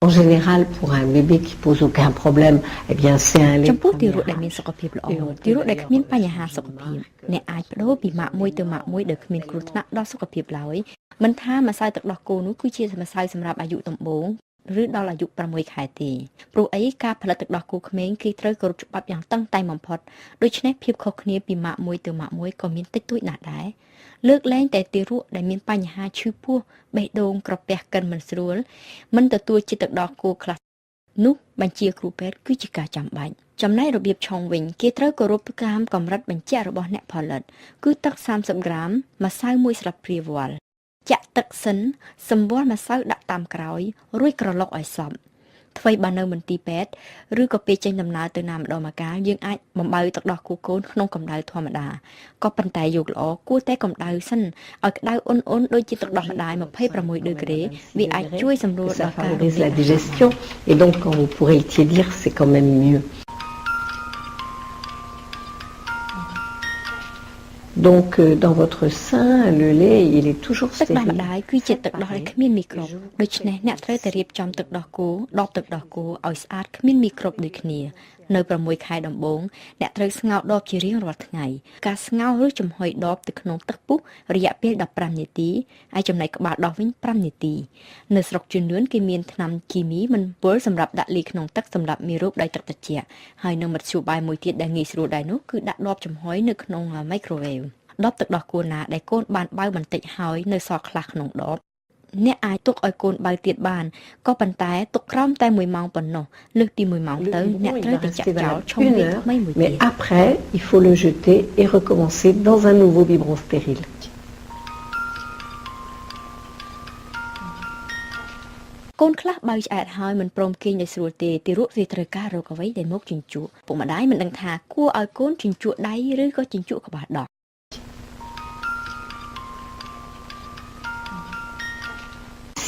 En général, pour un bébé qui pose aucun problème, eh bien, c'est un lait. ចំពោះទារកដែលមានសុខភាពល្អទារកដែលគ្មានបញ្ហាសុខភាពអ្នកអាចបដូរពីម៉ាក់មួយទៅម៉ាក់មួយដែលគ្មានគ្រោះថ្នាក់ដល់សុខភាពឡើយមិនថាម្សៅទឹកដោះគោនោះគឺជាម្សៅសម្រាប់អាយុដំបូងឬដល់អាយុ6ខែទេព្រោះអីការផលិតទឹកដោះគោក្មេងគេត្រូវគោរពច្បាប់យ៉ាងតឹងតែងបំផុតដូច្នេះភាពខុសគ្នាពីម៉ាក់មួយទៅម៉ាក់មួយក៏មានតិចតួចណាស់ដែរលើកលែងតែទារកដែលមានបញ្ហាឈឺពោះបេះដូងក្រពះកិនមិនស្រួលមិនទទួលជាតិទឹកដោះគោខ្លះនោះបញ្ជាគ្រូពេទ្យគឺជាការចាំបាច់ចំណែករបៀបឆុងវិញគេត្រូវគោរពតាមកម្រិតបញ្ជាក់របស់អ្នកផលិតគឺទឹក30ក្រាមម្សៅ1ស្លាបព្រាវល់ចាក់ទឹកសិនសម្គាល់ម្សៅដាក់តាមក្រោយរួចក្រឡុកឲ្យសព្វធ្វើបាននៅមន្ទីរពេទ្យឬក៏ពេលចេញដំណើរទៅណាម្ដងម្កាលយើងអាចបំបៅទឹកដោះគោកូនក្នុងកម្ដៅធម្មតាក៏ប៉ុន្តែយកល្អគួរតែកម្ដៅសិនឲ្យក្ដៅអ៊ុនៗដូចជាទឹកដោះម្ដាយ26ដឺក្រេវាអាចជួយសម្រួលដល់ការ la digestion et donc quand vous pourrez le tiédir, c'est quand même mieux. Donc dans votre sein, le lait, il est toujours ទឹកដោះ stérile. ម្ដាយគឺជាទឹកដោះដែលគ្មានមីក្រូបដូច្នេះអ្នកត្រូវតែរៀបចំទឹកដោះគោដបទឹកដោះគោឲ្យស្អាតគ្មានមីក្រូបដូចគ្នានៅ6ខែដំបូងអ្នកត្រូវស្ងោរដបជារៀងរាល់ថ្ងៃការស្ងោរឬចំហុយដបទៅក្នុងទឹកពុះរយៈពេល15នាទីហើយចំណែកក្បាលដោះវិញ5នាទីនៅស្រុកជឿនលឿនគេមានថ្នាំគីមីមិនពុលសម្រាប់ដាក់លាយក្នុងទឹកសម្រាប់មេរោគដោយទឹកត្រជាក់ហើយនៅមធ្យោបាយមួយទៀតដែលងាយស្រួលដែរនោះគឺដាក់ដបចំហុយនៅក្នុង microwave ដបទឹកដោះគោណាដែលកូនបានបៅបន្តិចហើយនៅសល់ខ្លះក្នុងដបអ្នកអាចទុកឲ្យកូនបៅទៀតបានក៏ប៉ុន្តែទុកក្រោមតែ1ម៉ោងប៉ុណ្ណោះលើកទី1ម៉ោងទៅអ្នកត្រូវតែចាក់ចោលឆុងវាថ្មីមួយទៀត Mais après, il faut le jeter et recommencer dans un nouveau biberon stérile. កូនខ្លះបៅឆ្អែតហើយមិនព្រមគេងឲ្យស្រួលទេទារកវាត្រូវការរកអ្វីដែលមកជញ្ជក់ពុកម្ដាយមិនដឹងថាគួរឲ្យកូនជញ្ជក់ដៃឬក៏ជញ្ជក់ក្បាលដោះ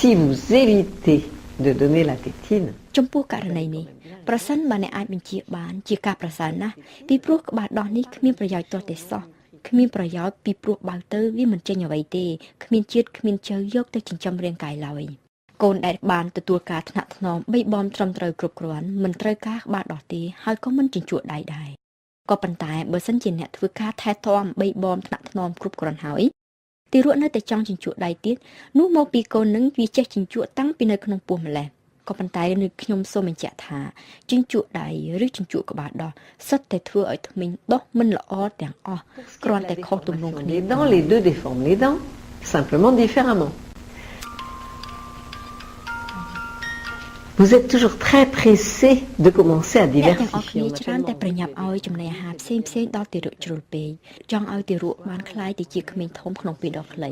Si vous évitez de donner la tétine, ចំពោះករណីនេះប្រសិនបើអ្នកអាចបញ្ជាបានជាការប្រសើរណាស់ពីព្រោះក្បាលដោះនេះគ្មានប្រយោជន៍ទាល់តែសោះគ្មានប្រយោជន៍ពីព្រោះបើទៅវាមិនចេញអ្វីទេគ្មានជាតិគ្មានជើយកទៅចិញ្ចឹមរាងកាយឡើយកូនដែលបានទទួលការថ្នាក់ថ្នមបីបំត្រឹមត្រូវគ្រប់គ្រាន់មិនត្រូវការក្បាលដោះទេហើយក៏មិនជញ្ជក់ដៃដែរក៏ប៉ុន្តែបើសិនជាអ្នកធ្វើការថែទាំបីបំថ្នាក់ថ្នមគ្រប់គ្រាន់ហើយទារកនៅតែចង់ជញ្ជក់ដៃទៀតនោះមកពីកូននឹងវាចេះជញ្ជក់តាំងពីនៅក្នុងពោះម្លេះក៏ប៉ុន្តែនៅខ្ញុំសូមបញ្ជាក់ថាជញ្ជក់ដៃឬជញ្ជក់ក្បាលដោះសុទ្ធតែធ្វើឲ្យធ្មេញដោះមិនល្អទាំងអស់គ្រាន់តែខុសទម្រង់គ្នា les dents, les deux déforment les dents, simplement différemment. Vous êtes toujours très pressé de commencer à អ្នកទាំងអស់គ្នា diversifier. ច្រើនតែប្រញាប់ឲ្យចំណីអាហារផ្សេងៗដល់ទារកជ្រុលពេកចង់ឲ្យទារកបានខ្លាយទៅជាក្មេងធំក្នុងពេលដ៏ខ្លី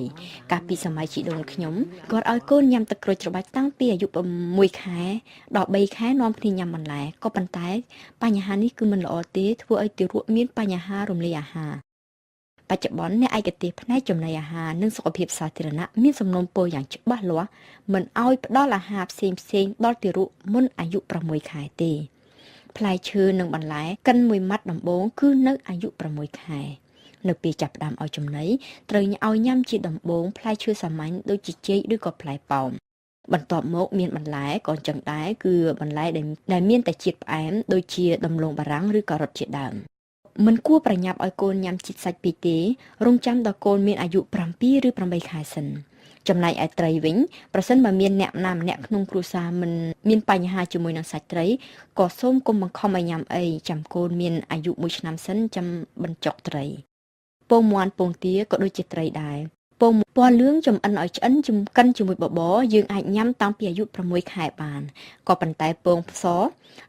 កាលពីសម័យជីដូនខ្ញុំគាត់ឲ្យកូនញ៉ាំទឹកក្រូចច្របាច់តាំងពីអាយុ6ខែដល់3ខែនាំគ្នាញ៉ាំបន្លែក៏ប៉ុន្តែបញ្ហានេះគឺមិនល្អទេធ្វើឲ្យទារកមានបញ្ហារំលាយអាហារបច្ចុប្បន្នអ្នកឯកទេសផ្នែកចំណីអាហារនិងសុខភាពសាធារណៈមានសំណូមពរយ៉ាងច្បាស់លាស់មិនឲ្យផ្ដល់អាហារផ្សេងៗដល់ទារកមុនអាយុ6ខែទេផ្លែឈើនិងបន្លែកិនមួយម៉ាត់ដំបូងគឺនៅអាយុ6ខែនៅពេលចាប់ផ្ដើមឲ្យចំណីត្រូវឲ្យញ៉ាំជាដំបូងផ្លែឈើសាមញ្ញដូចជាចេកឬក៏ផ្លែប៉ោមបន្ទាប់មកមានបន្លែក៏អញ្ចឹងដែរគឺបន្លែដែលមានតែជាតិផ្អែមដូចជាដំឡូងបារាំងឬក៏រ៉ុតជាដើមមិនគួរប្រញាប់ឲ្យកូនញ៉ាំជាតិសាច់ពេកទេរងចាំដល់កូនមានអាយុ7ឬ8ខែសិនចំណែកឯត្រីវិញប្រសិនបើមានអ្នកណាម្នាក់ក្នុងគ្រួសារមិនមានបញ្ហាជាមួយនឹងសាច់ត្រីក៏សូមកុំបង្ខំឲ្យញ៉ាំអីចាំកូនមានអាយុ1ឆ្នាំសិនចាំបញ្ចុកត្រីពងមាន់ពងទាក៏ដូចជាត្រីដែរពងពណ៌លឿងចំអិនឲ្យឆ្អិនកិនជាមួយបបរយើងអាចញ៉ាំតាំងពីអាយុ6ខែបានក៏ប៉ុន្តែពងផ្ស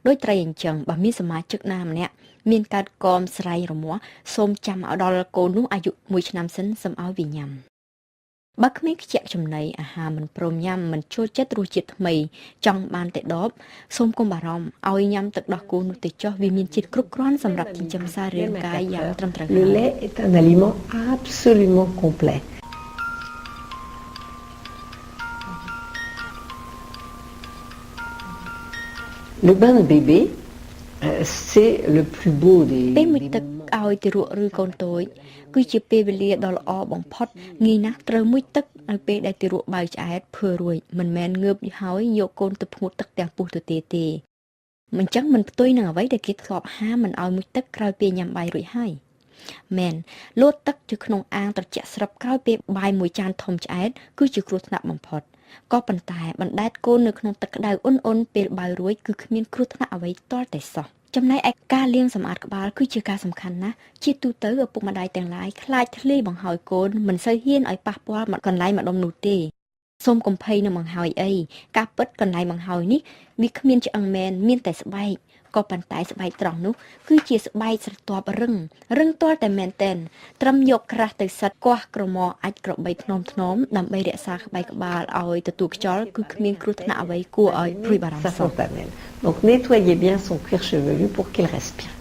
ដូចត្រីអញ្ចឹងបើមានសមាជិកណាម្នាក់មានកើតកមស្រែរមាស់សូមចាំឲ្យដល់កូននោះអាយុ1ឆ្នាំសិនសូមឲ្យវាញ៉ាំបើក្មេងខ្ជាក់ចំណីអាហារមិនព្រមញ៉ាំមិនចូលចិត្តរសជាតិថ្មីចង់បានតែដបសូមកុំបារម្ភឲ្យញ៉ាំទឹកដោះគោនោះទៅចុះវាមានជាតិគ្រប់គ្រាន់សម្រាប់ចិញ្ចឹមសាររាងកាយយ៉ាងត្រឹមត្រូវ Le lait est un aliment absolument complet. Le bain de bébé, c'est le plus beau des ពេលមួយទឹកឲ្យទារកឬកូនតូចគឺជាពេលវេលាដ៏ល្អបំផុតងាយណាស់ត្រូវមួយទឹក ឲ្យពេលដែលទារកបើឆ្អែតភើរួយមិនមែនងើបហើយយកកូនទៅផ្ងួតទឹកទាំងពុះទៅទេមិនចឹងមិនផ្ទុយនឹងអ្វីដែលគេធ្លាប់ហាមមិនឲ្យមុជទឹកក្រោយពេលញ៉ាំបាយរួចហើយមែនលោតទឹកទៅក្នុងអាងត្រជាក់ស្រាប់ក្រោយពេលបាយមួយចានធំឆ្អែតគឺជាគ្រោះថ្នាក់បំផុតក៏ប៉ុន្តែបណ្ដែតកូននៅក្នុងទឹកក្តៅអ៊ុនៗពេលបាយរួចគឺគ្មានគ្រោះថ្នាក់អ្វីទាល់តែសោះចំណែកឯការលាងសម្អាតក្បាលគឺជាការសំខាន់ណាស់ជាទូទៅឪពុកម្ដាយទាំងឡាយខ្លាចធ្លាយបង្ហើយកូនមិនសូវហ៊ានឲ្យប៉ះពាល់កន្លែងម្ដុំនោះទេសូមកុំភ័យនឹងបង្ហើយអីការពិតកន្លែងបង្ហើយនេះវាគ្មានឆ្អឹងមែនមានតែស្បែកក៏ប៉ុន្តែស្បែកត្រង់នោះគឺជាស្បែកស្រទាប់រឹងទាល់តែមែនតែនត្រឹមយកក្រាស់ទៅសិតគាស់ក្រមអាចក្របីថ្នមដើម្បីរក្សាស្បែកក្បាលឲ្យទទួលខ្យល់គឺគ្មានគ្រោះថ្នាក់អ្វីគួរឲ្យព្រួយបារម្ភសោះ Donc nettoyez bien son cuir chevelu pour qu'il respire.